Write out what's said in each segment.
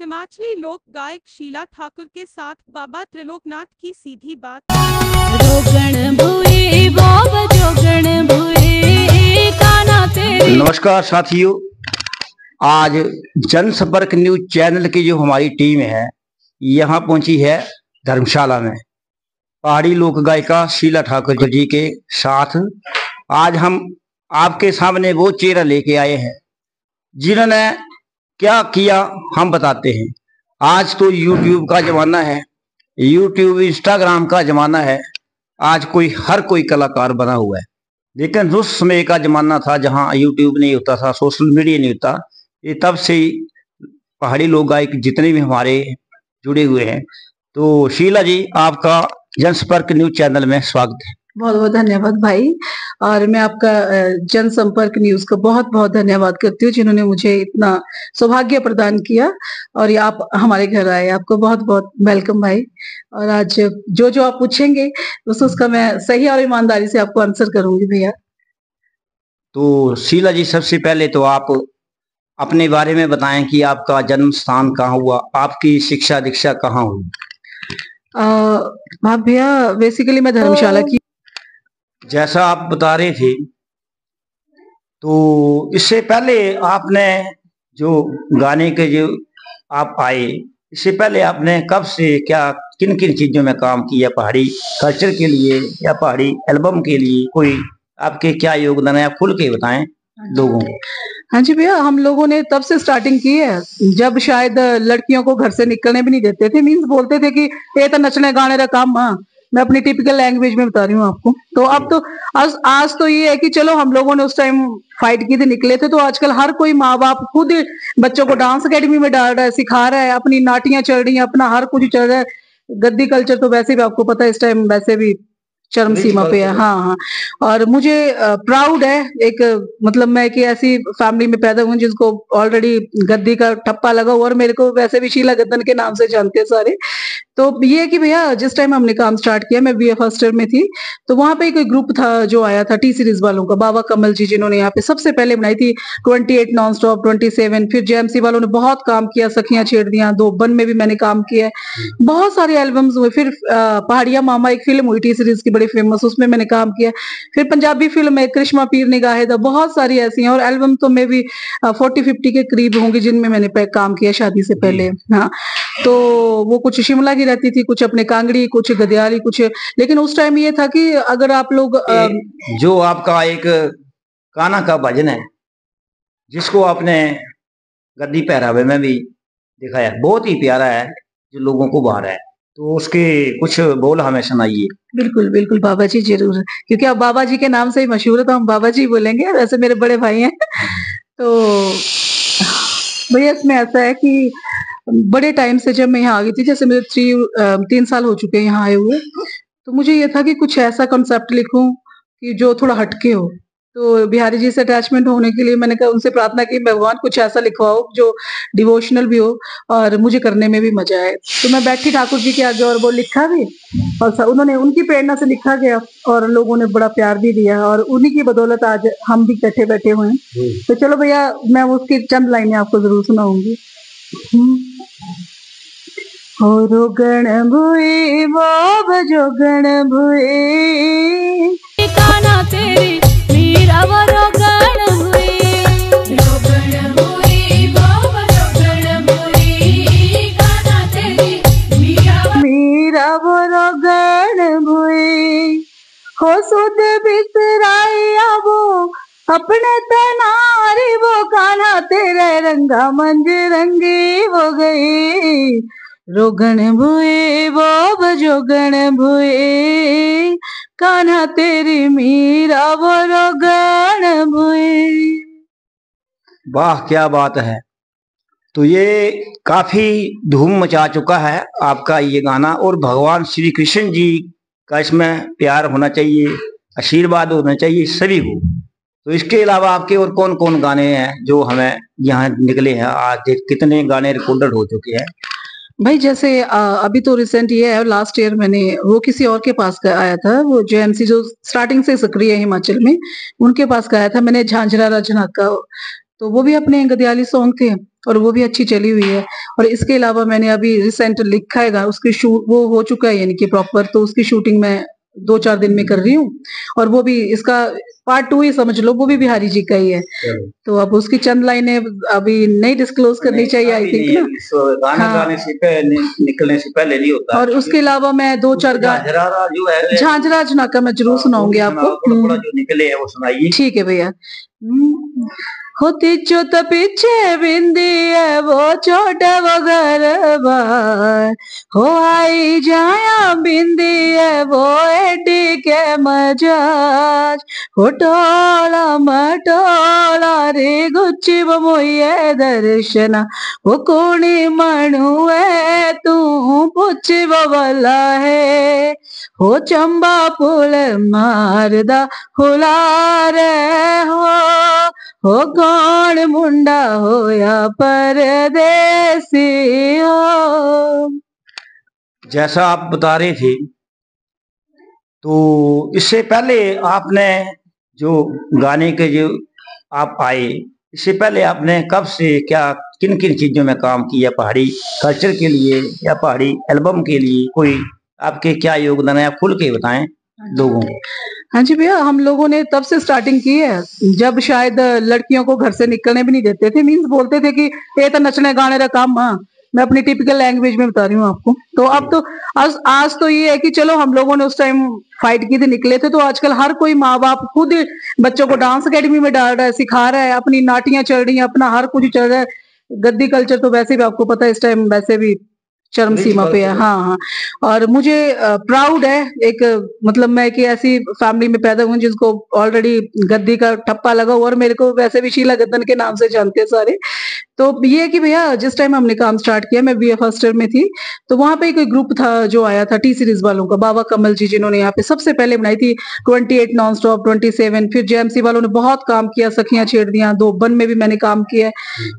हिमाचली लोक गायक शीला ठाकुर के साथ बाबा त्रिलोकनाथ की सीधी बात। नमस्कार साथियों, आज जनसंपर्क न्यूज चैनल की जो हमारी टीम है यहाँ पहुंची है धर्मशाला में पहाड़ी लोक गायिका शीला ठाकुर जी के साथ। आज हम आपके सामने वो चेहरा लेके आए हैं जिन्होंने क्या किया हम बताते हैं। आज तो यूट्यूब का जमाना है, यूट्यूब इंस्टाग्राम का जमाना है। आज हर कोई कलाकार बना हुआ है, लेकिन उस समय का जमाना था जहां यूट्यूब नहीं होता था, सोशल मीडिया नहीं होता। ये तब से ही पहाड़ी लोक गायक जितने भी हमारे जुड़े हुए हैं। तो शीला जी, आपका जनसंपर्क न्यूज चैनल में स्वागत है। बहुत बहुत धन्यवाद भाई। और मैं आपका जनसंपर्क न्यूज का बहुत बहुत धन्यवाद करती हूँ जिन्होंने मुझे इतना सौभाग्य प्रदान किया और ये आप हमारे घर आए। आपको बहुत बहुत वेलकम भाई। और आज जो आप पूछेंगे उसका मैं सही और ईमानदारी से आपको आंसर करूंगी भैया। तो शीला जी, सबसे पहले तो आप अपने बारे में बताएं कि आपका जन्म स्थान कहाँ हुआ, आपकी शिक्षा दीक्षा कहाँ हुई। हाँ भैया, बेसिकली मैं धर्मशाला की। जैसा आप बता रहे थे, तो इससे पहले आपने जो गाने के जो आप आए, इससे पहले आपने कब से क्या किन किन चीजों में काम किया, पहाड़ी कल्चर के लिए या पहाड़ी एल्बम के लिए, कोई आपके क्या योगदान है, आप खुल के बताएं लोगों को। हाँ जी भैया, हम लोगों ने तब से स्टार्टिंग की है जब शायद लड़कियों को घर से निकलने भी नहीं देते थे। मीन्स बोलते थे कि ये तो नचने गाने का काम। हाँ, मैं अपनी टिपिकल लैंग्वेज में बता रही हूँ आपको। तो अब तो आज तो ये है कि चलो हम लोगों ने उस टाइम फाइट की थी, निकले थे। तो आजकल हर कोई माँ बाप खुद बच्चों को डांस एकेडमी में डाल रहा है, सिखा रहा है, अपनी नाटियां चल रही हैं, अपना हर कुछ चल रहा है। गद्दी कल्चर तो वैसे भी आपको पता है इस टाइम वैसे भी चरम सीमा पे है। हाँ हाँ। और मुझे प्राउड है, एक मतलब मैं कि ऐसी फैमिली में पैदा हुई जिसको ऑलरेडी गद्दी का ठप्पा लगा हुआ, और मेरे को वैसे भी शीला गद्दन के नाम से जानते हैं सारे। तो ये है कि भैया जिस टाइम हमने काम स्टार्ट किया, मैं बीए फर्स्ट ईयर में थी, तो वहां पे कोई ग्रुप था जो आया था टी सीरीज वालों का, बाबा कमल जी, जिन्होंने यहाँ पे सबसे पहले बनाई थी 28 नॉन स्टॉप, 27। फिर जेएमसी वालों ने बहुत काम किया, सखियां छेड़ दिया, 2 बन में भी मैंने काम किया है, बहुत सारे एल्बम्स हुए। फिर पहाड़िया मामा एक फिल्म हुई टी सीरीज की बड़ी फेमस, उसमें मैंने काम किया। फिर पंजाबी फिल्म है कृष्णा पीर निगाहे दा, बहुत सारी ऐसी हैं। और एल्बम तो मैं भी 40-50 के करीब होंगी जिनमें मैंने काम किया शादी से पहले। हाँ, तो वो कुछ शिमला की रहती थी, कुछ अपने कांगड़ी, कुछ गदियाली, कुछ। लेकिन उस टाइम ये था कि अगर आप लोग जो आपका एक काना का भजन है जिसको आपने गद्दी पहरावे में भी दिखाया, बहुत ही प्यारा है, जो लोगों को भा रहा है, तो उसके कुछ बोल हमें सुनाइए। बिल्कुल बिल्कुल बाबा जी, जरूर। क्योंकि आप बाबा जी के नाम से ही मशहूर है तो हम बाबा जी बोलेंगे, वैसे मेरे बड़े भाई हैं। तो भैया इसमें ऐसा है कि बड़े टाइम से जब मैं यहाँ आ गई थी, जैसे मेरे 3 साल हो चुके हैं यहाँ आए हुए, तो मुझे ये था कि कुछ ऐसा कॉन्सेप्ट लिखूं कि जो थोड़ा हटके हो। तो बिहारी जी से अटैचमेंट होने के लिए मैंने कहा, उनसे प्रार्थना की, भगवान कुछ ऐसा लिखवाओ जो डिवोशनल भी हो और मुझे करने में भी मजा आए। तो मैं बैठी ठाकुर जी के आगे और वो लिखा भी, और उन्होंने उनकी प्रेरणा से लिखा गया और लोगों ने बड़ा प्यार भी दिया, और उन्हीं की बदौलत आज हम भी इकट्ठे बैठे हुए हैं। तो चलो भैया, मैं उसकी चंद लाइनें आपको जरूर सुनाऊंगी। हो गण भुए बजो गण भुए, काना तेरी मीरा वरो गण भुए, रो गण भुए बजो गण भुए, काना तेरी मीरा वरो गण भुए। हो सुध बिसराई आबो अपने तनारी, वो कान्हा तेरे रंगा मंज रंगी हो गई, रोगण भुए वो बजो गण भुए, कान्हा तेरी मीरा वो रोगण भुए। वाह, क्या बात है। तो ये काफी धूम मचा चुका है आपका ये गाना, और भगवान श्री कृष्ण जी का इसमें प्यार होना चाहिए, आशीर्वाद होना चाहिए सभी को। तो इसके अलावा आपके और कौन कौन गाने हैं जो हमें यहाँ निकले हैं? आज कितने गाने रिकॉर्डेड हो चुके हैं भाई? जैसे अभी तो रिसेंट ये है, लास्ट ईयर मैंने वो किसी और के पास आया था, वो जेएमसी जो स्टार्टिंग से सक्रिय है हिमाचल में, उनके पास गाया था मैंने, झांझरा रजनाक का। तो वो भी अपने गदयाली सॉन्ग थे और वो भी अच्छी चली हुई है। और इसके अलावा मैंने अभी रिसेंट लिखा है, उसकी शूट वो हो चुका है यानी कि प्रॉपर, तो उसकी शूटिंग मैं 2-4 दिन में कर रही हूँ। और वो भी इसका पार्ट 2 ही समझ लो, वो भी बिहारी जी का ही है। तो अब उसकी चंद लाइनें अभी नहीं डिस्क्लोज करनी चाहिए आई थिंक ना। गाना गाने से पहले, निकलने से पहले नहीं होता। और उसके अलावा मैं 2-4 झांझरा जो है, झांझरा झुनाका मैं जरूर सुनाऊंगी आपको। थोड़ा जो निकले है वो सुनाइए। ठीक है भैया। होती चुत पीछे बिंदी है वो छोटा वो गरबा, हो आई जाया बिंदी है वो एडी के मजाज, हो टोला मटोला रे गुच्ची मोये दर्शना, वो कोणी मणुए तू पुच्ची बला है, हो चंबा पुल मारदा हुला रे हो कौन मुंडा होया परदेसी हो। जैसा आप बता रहे थे, तो इससे पहले आपने जो गाने के जो आप आए, इससे पहले आपने कब से क्या किन किन चीजों में काम किया, पहाड़ी कल्चर के लिए या पहाड़ी एल्बम के लिए, कोई आपके क्या योगदान है, आप खुल के बताएं लोगों को। हाँ जी भैया, हम लोगों ने तब से स्टार्टिंग की है जब शायद लड़कियों को घर से निकलने भी नहीं देते थे। मीन्स बोलते थे कि ये तो नचने गाने का काम। हाँ, मैं अपनी टिपिकल लैंग्वेज में बता रही हूँ आपको। तो अब तो आज तो ये है कि चलो हम लोगों ने उस टाइम फाइट की थी, निकले थे। तो आजकल हर कोई माँ बाप खुद बच्चों को डांस अकेडमी में डाल रहा है, सिखा रहा है, अपनी नाटियां चल रही हैं, अपना हर कुछ चल रहा है। गद्दी कल्चर तो वैसे भी आपको पता है इस टाइम वैसे भी चरम सीमा पे है। हाँ हाँ। और मुझे प्राउड है एक, मतलब मैं कि ऐसी फैमिली में पैदा हुई जिसको ऑलरेडी गद्दी का ठप्पा लगा हुआ, और मेरे को वैसे भी शीला गद्दन के नाम से जानते हैं सारे। तो ये है कि भैया जिस टाइम हमने काम स्टार्ट किया, मैं बीए फर्स्ट ईयर में थी, तो वहां पे कोई ग्रुप था जो आया था टी सीरीज वालों का, बाबा कमल जी, जिन्होंने यहाँ पे सबसे पहले बनाई थी 28 नॉन स्टॉप, 27। फिर जेएमसी वालों ने बहुत काम किया, सखियां छेड़ दिया, 2 बन में भी मैंने काम किया है,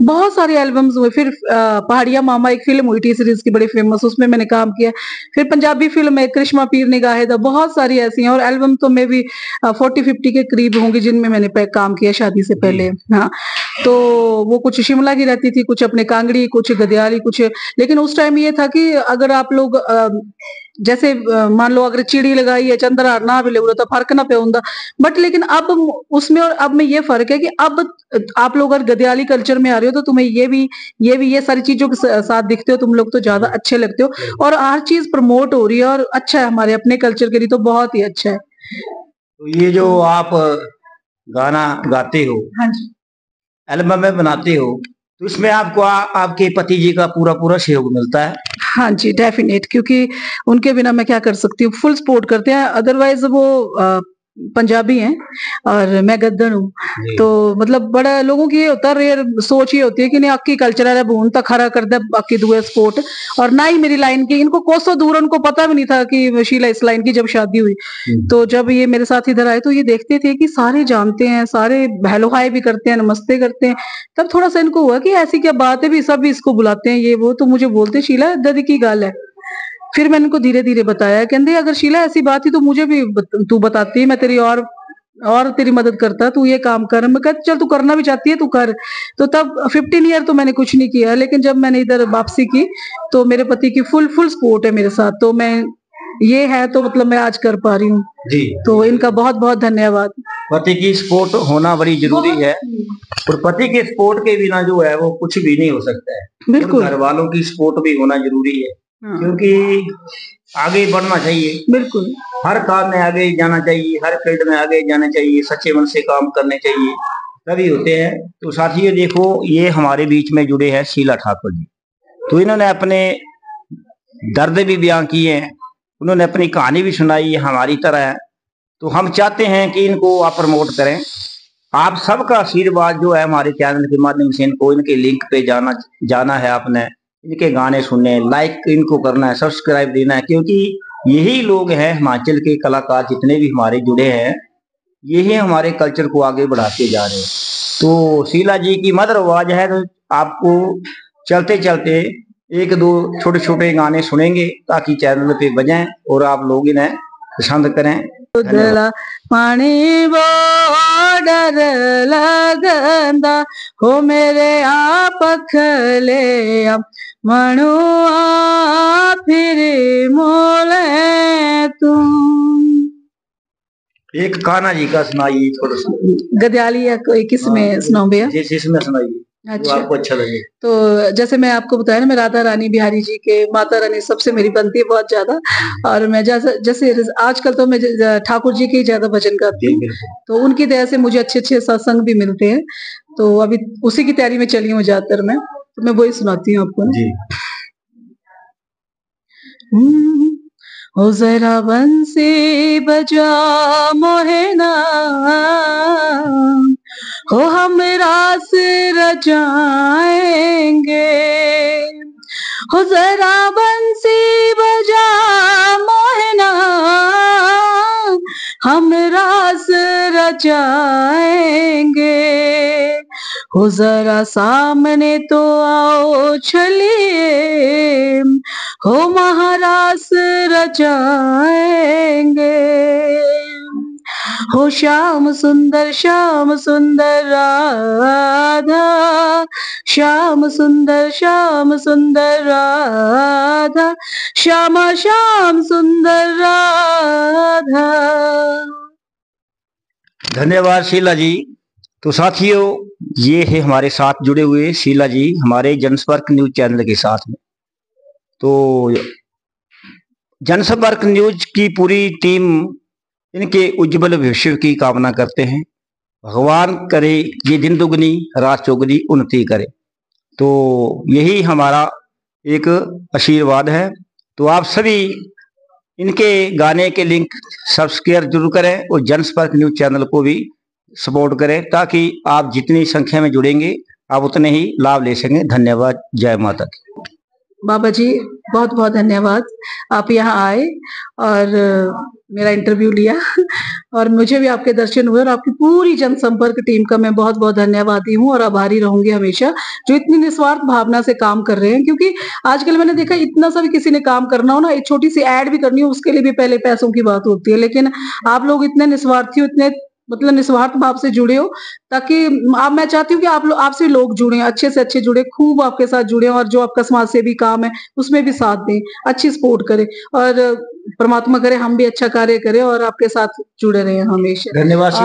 बहुत सारे एल्बम्स हुए। फिर पहाड़िया मामा एक फिल्म हुई टी सीरीज की बड़ी फेमस, उसमें मैंने काम किया। फिर पंजाबी फिल्म है कृष्णा पीर निगाहे दा, बहुत सारी ऐसी हैं। और एल्बम तो मैं भी 40-50 के करीब होंगी जिनमें मैंने काम किया शादी से पहले। हाँ, तो वो कुछ शिमला की रहती थी, कुछ अपने कांगड़ी, कुछ गदयाली, कुछ। लेकिन उस टाइम ये था कि अगर आप लोग जैसे मान लो अगर चिड़ी लगाई है, चंद्रहार ना भी ले तो फर्क ना पे होता। बट लेकिन अब उसमें और अब में ये फर्क है कि अब आप लोग अगर गदयाली कल्चर में आ रहे हो तो तुम्हें ये सारी चीजों के साथ दिखते हो, तुम लोग तो ज्यादा अच्छे लगते हो। और हर चीज प्रमोट हो रही है और अच्छा है हमारे अपने कल्चर के लिए, तो बहुत ही अच्छा है। तो ये जो आप गाना गाते हो, हाँ जी, एल्बम में बनाते हो, तो इसमें आपको आपके पति जी का पूरा पूरा सहयोग मिलता है? हाँ जी, डेफिनेट, क्योंकि उनके बिना मैं क्या कर सकती हूँ। फुल सपोर्ट करते हैं। अदरवाइज वो पंजाबी हैं और मैं गद्दन हूँ, तो मतलब बड़ा लोगों की ये होता है, रेयर सोच ये होती है कि नहीं अक्की कल्चरल है बून तक खरा कर दे बाकी दुए सपोर्ट। और ना ही मेरी लाइन की, इनको कोसों दूर उनको पता भी नहीं था कि शीला इस लाइन की जब शादी हुई। तो जब ये मेरे साथ इधर आए तो ये देखते थे कि सारे जानते हैं, सारे हेलो हाय भी करते हैं, नमस्ते करते हैं। तब थोड़ा सा इनको हुआ कि ऐसी क्या बात है भी, सब इसको बुलाते हैं ये वो। तो मुझे बोलते शीला ददी की गल है। फिर मैंने उनको धीरे धीरे बताया, कहते अगर शीला ऐसी बात थी तो मुझे भी तू बताती, मैं तेरी और तेरी मदद करता, तू ये काम कर। मैं कहती चल तू करना भी चाहती है तू कर। तो तब 15 ईयर तो मैंने कुछ नहीं किया, लेकिन जब मैंने इधर वापसी की तो मेरे पति की फुल सपोर्ट है मेरे साथ। तो मैं ये है तो मतलब मैं आज कर पा रही हूँ जी। तो इनका बहुत बहुत धन्यवाद। पति की सपोर्ट होना बड़ी जरूरी है, और पति के सपोर्ट के बिना जो है वो कुछ भी नहीं हो सकता है। बिल्कुल, घर वालों की सपोर्ट भी होना जरूरी है। हाँ, क्योंकि आगे बढ़ना चाहिए, बिल्कुल, हर काम में आगे जाना चाहिए, हर फील्ड में आगे जाना चाहिए, सच्चे मन से काम करने चाहिए, तभी होते हैं। तो साथियों देखो, ये हमारे बीच में जुड़े हैं शीला ठाकुर जी। तो इन्होंने अपने दर्द भी बयां किए हैं, उन्होंने अपनी कहानी भी सुनाई है हमारी तरह। तो हम चाहते हैं कि इनको आप प्रमोट करें। आप सबका आशीर्वाद जो है हमारे चैनल के माध्यम से, इनको इनके लिंक पे जाना है, आपने इनके गाने सुनने, लाइक इनको करना है, सब्सक्राइब देना है। क्योंकि यही लोग हैं हिमाचल के कलाकार जितने भी हमारे जुड़े हैं, यही हमारे कल्चर को आगे बढ़ाते जा रहे हैं। तो शीला जी की मधुर आवाज है, तो आपको चलते चलते 1-2 छोटे छोटे गाने सुनेंगे ताकि चैनल पे बजाएं और आप लोग इन्हें पसंद करें। उदला पानी बॉर्डर लगंदा हो मेरे आप खले मनुआ फिर मोले तुम। एक कान्हा जी का सुनाइए थोड़ा सा, गद्याली या कोई किस में सुनाऊं भैया? जिसमें सुनाइए जो अच्छा, आपको अच्छा लगे। तो जैसे मैं आपको बताया ना, मैं राधा रानी बिहारी जी के माता रानी सबसे मेरी बनती है बहुत ज्यादा। और मैं जैसे आजकल तो मैं ठाकुर जी के ही ज्यादा भजन गाती हूँ, तो उनकी दया से मुझे अच्छे अच्छे सत्संग भी मिलते हैं। तो अभी उसी की तैयारी में चली हूँ ज्यादातर मैं, तो मैं वही सुनाती हूँ आपको जी। हो जरा बंसी बजा मोहना हो हम रास रचाएंगे। हो जरा बंसी बजा मोहना हम रास रचाएंगे। हो जरा सामने तो आओ चलिए हो महारास रचाएंगे। हो श्याम सुंदर राधा श्याम सुंदर राधा श्यामा श्याम सुंदर राधा। धन्यवाद शीला जी। तो साथियों, ये है हमारे साथ जुड़े हुए शीला जी हमारे जनसंपर्क न्यूज चैनल के साथ में। तो जनसंपर्क न्यूज की पूरी टीम इनके उज्जवल भविष्य की कामना करते हैं। भगवान करे ये दिन दुगनी रात चौगुनी उन्नति करे, तो यही हमारा एक आशीर्वाद है। तो आप सभी इनके गाने के लिंक सब्सक्राइब जरूर करें और जनसंपर्क न्यूज चैनल को भी सपोर्ट करें, ताकि आप जितनी संख्या में जुड़ेंगे आप उतने ही लाभ ले सकें। धन्यवाद। जय माता की। बाबा जी बहुत बहुत धन्यवाद, आप यहाँ आए और मेरा इंटरव्यू लिया और मुझे भी आपके दर्शन हुए। और आपकी पूरी जनसंपर्क टीम का मैं बहुत बहुत धन्यवादी हूँ और आभारी रहूंगी हमेशा, जो इतनी निस्वार्थ भावना से काम कर रहे हैं। क्योंकि आजकल मैंने देखा इतना सा भी किसी ने काम करना हो ना, एक छोटी सी ऐड भी करनी हो, उसके लिए भी पहले पैसों की बात होती है। लेकिन आप लोग इतने निस्वार्थी हो, इतने मतलब निस्वार्थ भाव से जुड़े हो, ताकि मैं चाहती हूँ कि आपसे लोग जुड़े, अच्छे से अच्छे जुड़े, खूब आपके साथ जुड़े और जो आपका समाज सेवी काम है उसमें भी साथ दें, अच्छी सपोर्ट करें। और परमात्मा करे हम भी अच्छा कार्य करें और आपके साथ जुड़े रहें हमेशा। धन्यवाद।